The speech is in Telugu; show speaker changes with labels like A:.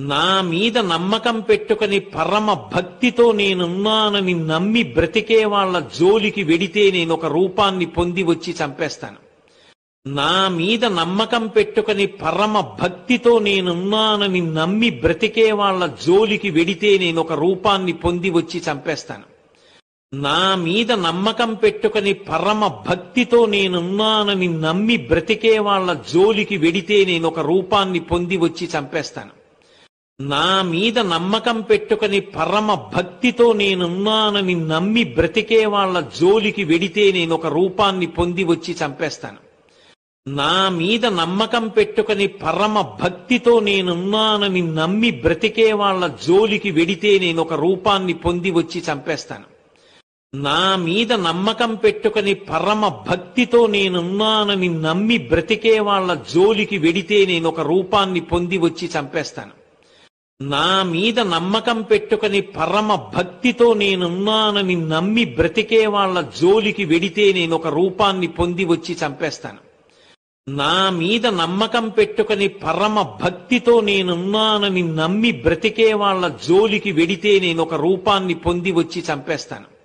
A: నా మీద నమ్మకం పెట్టుకుని పరమ భక్తితో నేనున్నానని నమ్మి బ్రతికే వాళ్ళ జోలికి వెడితే నేను ఒక రూపాన్ని పొంది వచ్చి చంపేస్తాను. నా మీద నమ్మకం పెట్టుకుని పరమ భక్తితో నేనున్నానని నమ్మి బ్రతికే వాళ్ళ జోలికి వెడితే నేను ఒక రూపాన్ని పొంది వచ్చి చంపేస్తాను. నా మీద నమ్మకం పెట్టుకుని పరమ భక్తితో నేనున్నానని నమ్మి బ్రతికే వాళ్ళ జోలికి వెడితే నేను ఒక రూపాన్ని పొంది వచ్చి చంపేస్తాను. నా మీద నమ్మకం పెట్టుకుని పరమ భక్తితో నేనున్నానని నమ్మి బ్రతికే వాళ్ళ జోలికి వెడితే నేను ఒక రూపాన్ని పొంది వచ్చి చంపేస్తాను. నా మీద నమ్మకం పెట్టుకుని పరమ భక్తితో నేనున్నానని నమ్మి బ్రతికే వాళ్ళ జోలికి వెడితే నేను ఒక రూపాన్ని పొంది వచ్చి చంపేస్తాను. నా మీద నమ్మకం పెట్టుకుని పరమ భక్తితో నేనున్నానని నమ్మి బ్రతికే వాళ్ళ జోలికి వెడితే నేను ఒక రూపాన్ని పొంది వచ్చి చంపేస్తాను. నా మీద నమ్మకం పెట్టుకుని పరమ భక్తితో నేనున్నానని నమ్మి బ్రతికే వాళ్ళ జోలికి వెడితే నేను ఒక రూపాన్ని పొంది వచ్చి చంపేస్తాను. నా మీద నమ్మకం పెట్టుకుని పరమ భక్తితో నేనున్నానని నమ్మి బ్రతికే వాళ్ళ జోలికి వెడితే నేను ఒక రూపాన్ని పొంది వచ్చి చంపేస్తాను.